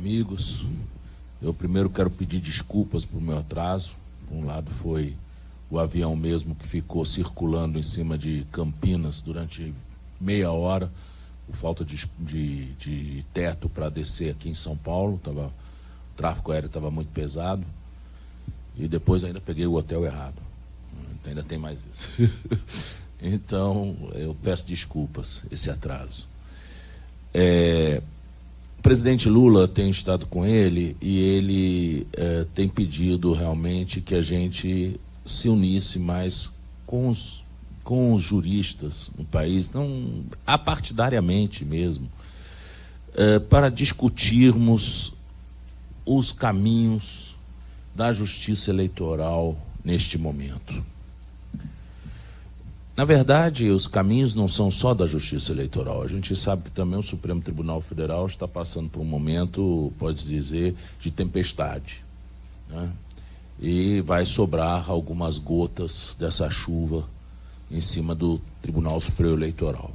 amigos. Eu primeiro quero pedir desculpas por meu atraso. Por um lado foi o avião mesmo que ficou circulando em cima de Campinas durante meia hora, por falta de teto para descer aqui em São Paulo. O tráfego aéreo estava muito pesado. E depois ainda peguei o hotel errado. Ainda tem mais isso. Então, eu peço desculpas, esse atraso. O presidente Lula, tem estado com ele e ele tem pedido realmente que a gente se unisse mais com os juristas no país, não apartidariamente mesmo, para discutirmos os caminhos da justiça eleitoral neste momento. Na verdade, os caminhos não são só da justiça eleitoral. A gente sabe que também o Supremo Tribunal Federal está passando por um momento, pode-se dizer, de tempestade, né? E vai sobrar algumas gotas dessa chuva em cima do Tribunal Superior Eleitoral.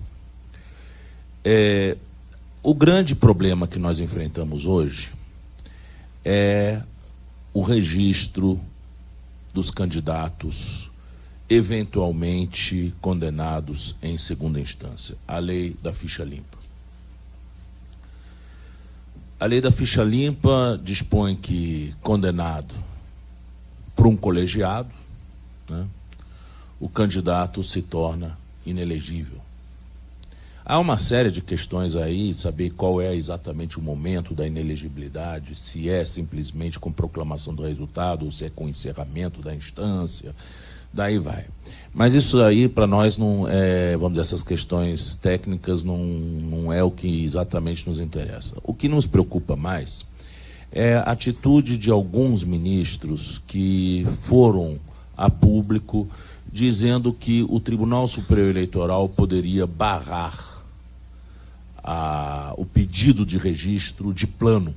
O grande problema que nós enfrentamos hoje é o registro dos candidatos eventualmente condenados em segunda instância, a lei da ficha limpa. A lei da ficha limpa dispõe que, condenado por um colegiado, né, o candidato se torna inelegível. Há uma série de questões aí, saber qual é exatamente o momento da inelegibilidade, se é simplesmente com proclamação do resultado, ou se é com encerramento da instância, daí vai. Mas isso aí, para nós, não é, vamos dizer, essas questões técnicas não é o que exatamente nos interessa. O que nos preocupa mais é a atitude de alguns ministros que foram a público dizendo que o Tribunal Superior Eleitoral poderia barrar o pedido de registro de plano,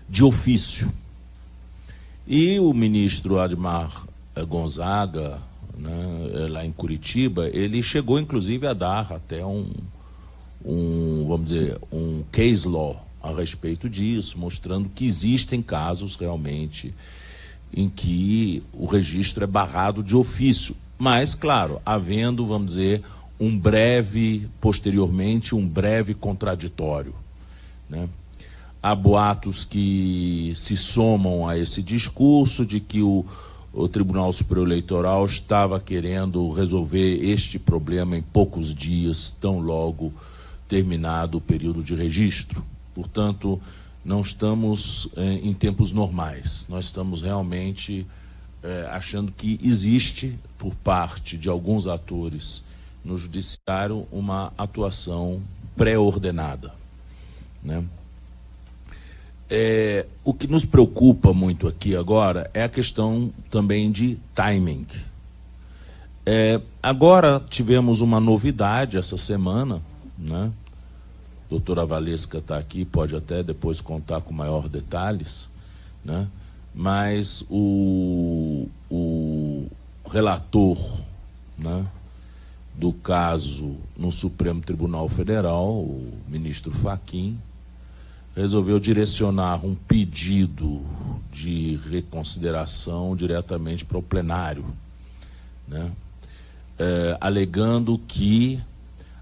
de ofício. E o ministro Admar Gonzaga, né, lá em Curitiba, ele chegou inclusive a dar até vamos dizer, um case law a respeito disso, mostrando que existem casos realmente em que o registro é barrado de ofício, mas, claro, havendo, vamos dizer, posteriormente, um breve contraditório, né? Há boatos que se somam a esse discurso de que o Tribunal Superior Eleitoral estava querendo resolver este problema em poucos dias, tão logo terminado o período de registro. Portanto, não estamos em tempos normais. Nós estamos realmente achando que existe, por parte de alguns atores no judiciário, uma atuação pré-ordenada, né? O que nos preocupa muito aqui agora é a questão também de timing. Agora tivemos uma novidade essa semana, né? A doutora Valesca está aqui, pode até depois contar com maior detalhes, né? Mas o relator, né, do caso no Supremo Tribunal Federal, o ministro Fachin, resolveu direcionar um pedido de reconsideração diretamente para o plenário, né, alegando que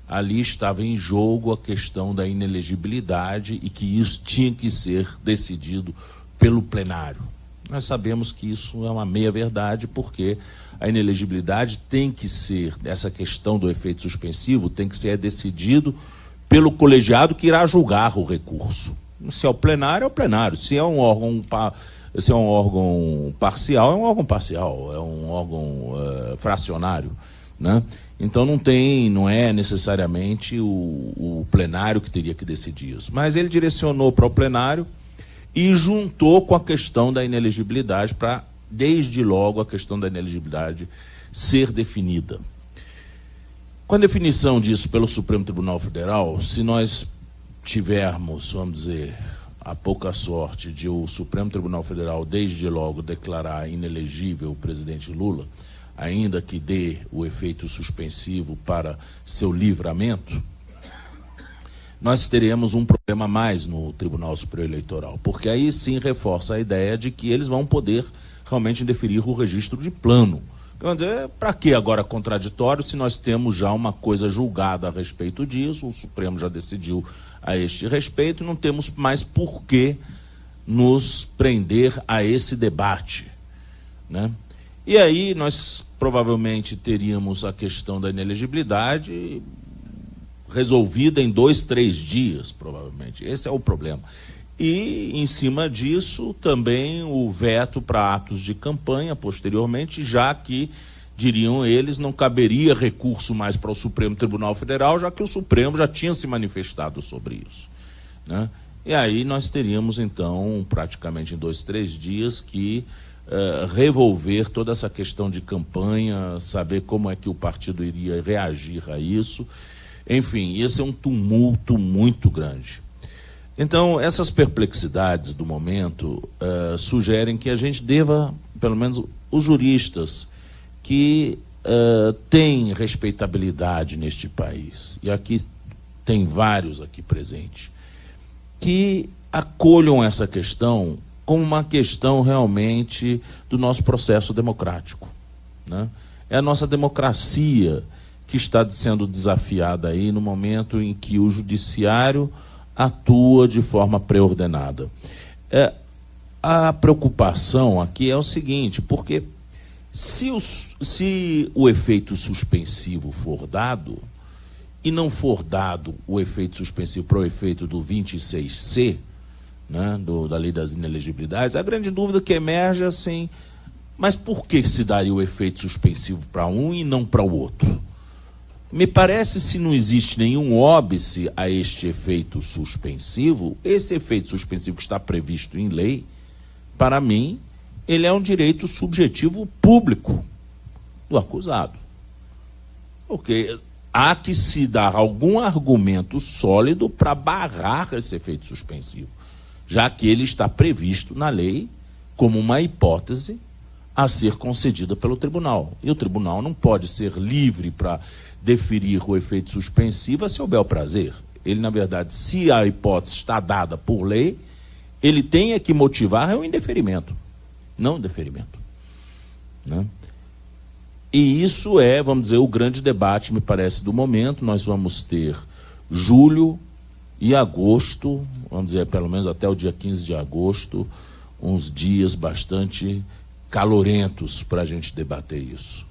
ali estava em jogo a questão da inelegibilidade e que isso tinha que ser decidido pelo plenário. Nós sabemos que isso é uma meia-verdade, porque a inelegibilidade tem que ser, essa questão do efeito suspensivo, tem que ser decidido pelo colegiado que irá julgar o recurso. Se é o plenário, é o plenário. Se é um órgão parcial, é um órgão parcial, é um órgão fracionário, né? Então não é necessariamente o plenário que teria que decidir isso. Mas ele direcionou para o plenário e juntou com a questão da inelegibilidade para, desde logo, a questão da inelegibilidade ser definida. Com a definição disso pelo Supremo Tribunal Federal, se nós tivermos, vamos dizer, a pouca sorte de o Supremo Tribunal Federal, desde logo, declarar inelegível o presidente Lula, ainda que dê o efeito suspensivo para seu livramento, nós teremos um problema a mais no Tribunal Superior Eleitoral, porque aí sim reforça a ideia de que eles vão poder realmente indeferir o registro de plano. Vamos dizer, para que agora contraditório se nós temos já uma coisa julgada a respeito disso, o Supremo já decidiu a este respeito, não temos mais por que nos prender a esse debate, né? E aí nós provavelmente teríamos a questão da inelegibilidade resolvida em 2, 3 dias, provavelmente. Esse é o problema. E, em cima disso, também o veto para atos de campanha, posteriormente, já que, diriam eles, não caberia recurso mais para o Supremo Tribunal Federal, já que o Supremo já tinha se manifestado sobre isso, né? E aí nós teríamos, então, praticamente em 2, 3 dias, que revolver toda essa questão de campanha, saber como é que o partido iria reagir a isso. Enfim, ia ser um tumulto muito grande. Então, essas perplexidades do momento sugerem que a gente deva, pelo menos os juristas, que têm respeitabilidade neste país, e aqui tem vários aqui presentes, que acolham essa questão como uma questão realmente do nosso processo democrático, né? É a nossa democracia que está sendo desafiada aí no momento em que o judiciário atua de forma pré-ordenada. A preocupação aqui é o seguinte, porque se o efeito suspensivo for dado, e não for dado o efeito suspensivo para o efeito do 26C, né, da lei das inelegibilidades, a grande dúvida que emerge é assim, mas por que se daria o efeito suspensivo para um e não para o outro? Me parece, se não existe nenhum óbice a este efeito suspensivo, esse efeito suspensivo que está previsto em lei, para mim, ele é um direito subjetivo público do acusado. Porque há que se dar algum argumento sólido para barrar esse efeito suspensivo, já que ele está previsto na lei como uma hipótese a ser concedida pelo tribunal. E o tribunal não pode ser livre para deferir o efeito suspensivo a seu bel prazer. Ele, na verdade, se a hipótese está dada por lei, ele tem que motivar o indeferimento, não o deferimento, né? E isso é, vamos dizer, o grande debate, me parece, do momento. Nós vamos ter julho e agosto, vamos dizer, pelo menos até o dia 15 de agosto, uns dias bastante calorentos para a gente debater isso.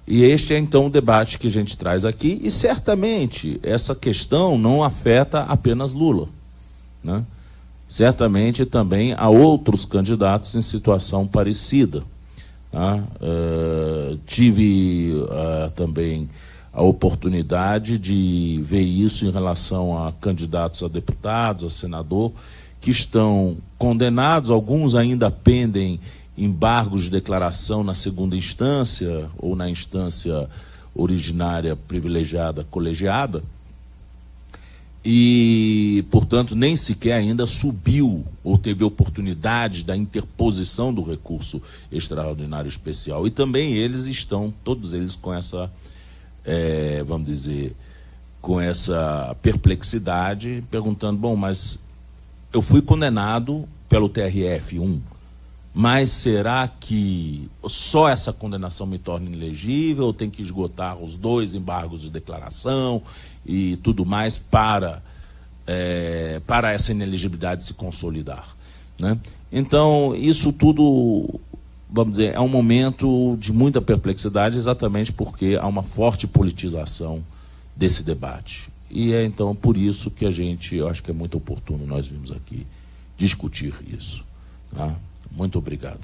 E este é, então, o debate que a gente traz aqui, e certamente essa questão não afeta apenas Lula, né? Certamente também há outros candidatos em situação parecida. Tive também a oportunidade de ver isso em relação a candidatos a deputados, a senador, que estão condenados, alguns ainda pendem embargos de declaração na segunda instância ou na instância originária privilegiada colegiada, e, portanto, nem sequer ainda subiu ou teve oportunidade da interposição do recurso extraordinário especial. E também eles estão, todos eles, com essa, vamos dizer, com essa perplexidade, perguntando, bom, mas eu fui condenado pelo TRF-1, mas será que só essa condenação me torna inelegível, ou tem que esgotar os 2 embargos de declaração e tudo mais para essa inelegibilidade se consolidar, né? Então, isso tudo, vamos dizer, é um momento de muita perplexidade, exatamente porque há uma forte politização desse debate. E é, então, por isso que eu acho que é muito oportuno nós vimos aqui discutir isso, tá? Muito obrigado.